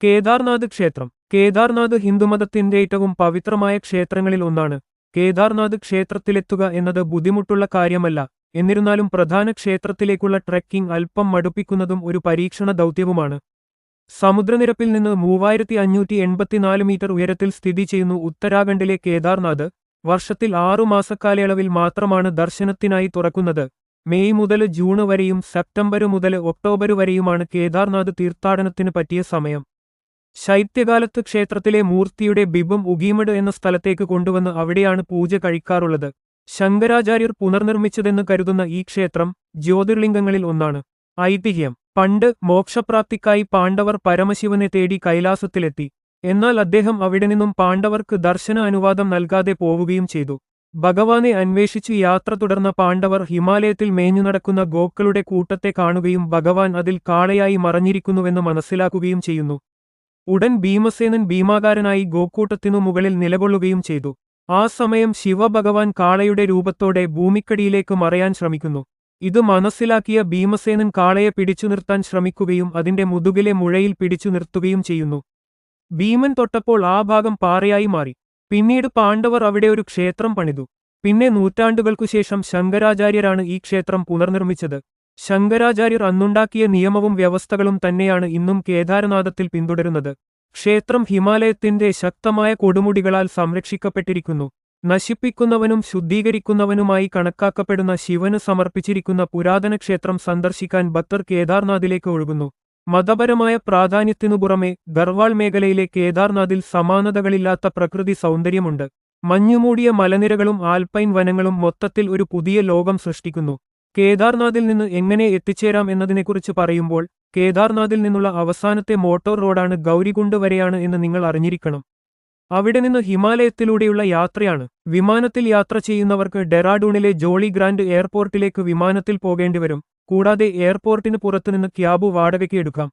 കേദാർനാഥ് ക്ഷേത്രം. കേദാർനാഥ് ഹിന്ദുമതത്തിന്റെ ഏറ്റവും പവിത്രമായ ക്ഷേത്രങ്ങളിൽ ഒന്നാണ്. കേദാർനാഥ് ക്ഷേത്രത്തിലെത്തുക എന്നത് ബുദ്ധിമുട്ടുള്ള കാര്യമല്ല. എന്നിരുന്നാലും പ്രധാന ക്ഷേത്രത്തിലേക്കുള്ള ട്രെക്കിംഗ് അല്പം മടുപ്പിക്കുന്നതും ഒരു പരീക്ഷണ ദൗത്യവുമാണ്. സമുദ്രനിരപ്പിൽ നിന്ന് 3584 മീറ്റർ ഉയരത്തിൽ സ്ഥിതി ചെയ്യുന്നു ഉത്തരാഖണ്ഡിലെ കേദാർനാഥ്. വർഷത്തിൽ 6 മാസക്കാലയളവിൽ മാത്രമാണ് ദർശനത്തിനായി തുറക്കുന്നത്. മെയ് മുതൽ ജൂൺ വരെയും സെപ്റ്റംബർ മുതൽ ഒക്ടോബർ വരെയുമാണ് കേദാർനാഥ് തീർത്ഥാടനത്തിന് പറ്റിയ സമയം. ശൈത്യകാലത്ത് ക്ഷേത്രത്തിലെ മൂർത്തിയുടെ ബിംബം ഉഗീമഡ് എന്ന സ്ഥലത്തേക്ക് കൊണ്ടുവന്ന് അവിടെയാണ് പൂജ കഴിക്കാറുള്ളത്. ശങ്കരാചാര്യർ പുനർനിർമ്മിച്ചതെന്ന് കരുതുന്ന ഈ ക്ഷേത്രം ജ്യോതിർലിംഗങ്ങളിൽ ഒന്നാണ്. ഐതിഹ്യം: പണ്ട് മോക്ഷപ്രാപ്തിക്കായി പാണ്ഡവർ പരമശിവനെ തേടി കൈലാസത്തിലെത്തി. എന്നാൽ അദ്ദേഹം അവിടെ നിന്നും പാണ്ഡവർക്ക് ദർശന അനുവാദം നൽകാതെ പോവുകയും ചെയ്തു. ഭഗവാനെ അന്വേഷിച്ച് യാത്ര തുടർന്ന പാണ്ഡവർ ഹിമാലയത്തിൽ മേഞ്ഞുനടക്കുന്ന ഗോക്കളുടെ കൂട്ടത്തെ കാണുകയും ഭഗവാൻ അതിൽ കാളയായി മറഞ്ഞിരിക്കുന്നുവെന്ന് മനസ്സിലാക്കുകയും ചെയ്യുന്നു. ഉടൻ ഭീമസേനൻ ഭീമാകാരനായി ഗോക്കൂട്ടത്തിനു മുകളിൽ നിലകൊള്ളുകയും ചെയ്തു. ആ സമയം ശിവഭഗവാൻ കാളയുടെ രൂപത്തോടെ ഭൂമിക്കടിയിലേക്ക് മറയാൻ ശ്രമിക്കുന്നു. ഇത് മനസ്സിലാക്കിയ ഭീമസേനൻ കാളയെ പിടിച്ചു നിർത്താൻ ശ്രമിക്കുകയും അതിന്റെ മുതുകിലെ മുഴയിൽ പിടിച്ചു നിർത്തുകയും ചെയ്യുന്നു. ഭീമൻ തൊട്ടപ്പോൾ ആ ഭാഗം പാറയായി മാറി. പിന്നീട് പാണ്ഡവർ അവിടെ ഒരു ക്ഷേത്രം പണിതു. പിന്നെ നൂറ്റാണ്ടുകൾക്കുശേഷം ശങ്കരാചാര്യരാണ് ഈ ക്ഷേത്രം പുനർനിർമ്മിച്ചത്. ശങ്കരാചാര്യർ അന്നുണ്ടാക്കിയ നിയമവും വ്യവസ്ഥകളും തന്നെയാണ് ഇന്നും കേദാരനാഥത്തിൽ പിന്തുടരുന്നത്. ക്ഷേത്രം ഹിമാലയത്തിന്റെ ശക്തമായ കൊടുമുടികളാൽ സംരക്ഷിക്കപ്പെട്ടിരിക്കുന്നു. നശിപ്പിക്കുന്നവനും ശുദ്ധീകരിക്കുന്നവനുമായി കണക്കാക്കപ്പെടുന്ന ശിവന് സമർപ്പിച്ചിരിക്കുന്ന പുരാതന ക്ഷേത്രം സന്ദർശിക്കാൻ ഭക്തർ കേദാർനാഥിലേക്ക് ഒഴുകുന്നു. മതപരമായ പ്രാധാന്യത്തിനു പുറമെ ഗർവാൾ മേഖലയിലെ കേദാർനാഥിൽ സമാനതകളില്ലാത്ത പ്രകൃതി സൗന്ദര്യമുണ്ട്. മഞ്ഞുമൂടിയ മലനിരകളും ആൽപൈൻ വനങ്ങളും മൊത്തത്തിൽ ഒരു പുതിയ ലോകം സൃഷ്ടിക്കുന്നു. കേദാർനാഥിൽ നിന്ന് എങ്ങനെ എത്തിച്ചേരാം എന്നതിനെക്കുറിച്ച് പറയുമ്പോൾ, കേദാർനാഥിൽ നിന്നുള്ള അവസാനത്തെ മോട്ടോർ റോഡാണ് ഗൗരികുണ്ട് വരെയാണ് എന്ന് നിങ്ങൾ അറിഞ്ഞിരിക്കണം. അവിടെ നിന്ന് ഹിമാലയത്തിലൂടെയുള്ള യാത്രയാണ്. വിമാനത്തിൽ യാത്ര ചെയ്യുന്നവർക്ക് ഡെറാഡൂണിലെ ജോളി ഗ്രാൻഡ് എയർപോർട്ടിലേക്ക് വിമാനത്തിൽ പോകേണ്ടിവരും. കൂടാതെ എയർപോർട്ടിന് പുറത്തുനിന്ന് ക്യാബ് വാടകയ്ക്ക് എടുക്കാം.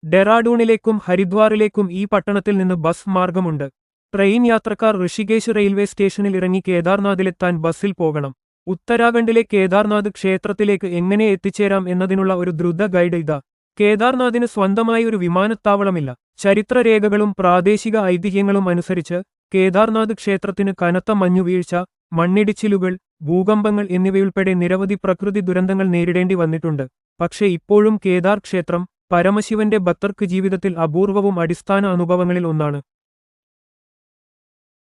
ഡെറാഡൂണിലേക്കും ഹരിദ്വാറിലേക്കും ഈ പട്ടണത്തിൽ നിന്ന് ബസ് മാർഗമുണ്ട്. ട്രെയിൻ യാത്രക്കാർ ഋഷികേശ് റെയിൽവേ സ്റ്റേഷനിൽ ഇറങ്ങി കേദാർനാഥിലെത്താൻ ബസ്സിൽ പോകണം. ഉത്തരാഖണ്ഡിലെ കേദാർനാഥ് ക്ഷേത്രത്തിലേക്ക് എങ്ങനെ എത്തിച്ചേരാം എന്നതിനുള്ള ഒരു ദ്രുത ഗൈഡ് ഇതാ. കേദാർനാഥിന് സ്വന്തമായി ഒരു വിമാനത്താവളമില്ല. ചരിത്രരേഖകളും പ്രാദേശിക ഐതിഹ്യങ്ങളും അനുസരിച്ച് കേദാർനാഥ് ക്ഷേത്രത്തിന് കനത്ത മഞ്ഞുവീഴ്ച, മണ്ണിടിച്ചിലുകൾ, ഭൂകമ്പങ്ങൾ എന്നിവയുൾപ്പെടെ നിരവധി പ്രകൃതി ദുരന്തങ്ങൾ നേരിടേണ്ടി വന്നിട്ടുണ്ട്. പക്ഷേ ഇപ്പോഴും കേദാർ ക്ഷേത്രം പരമശിവന്റെ ഭക്തർക്ക് ജീവിതത്തിൽ അപൂർവവും അടിസ്ഥാന അനുഭവങ്ങളിൽ ഒന്നാണ്.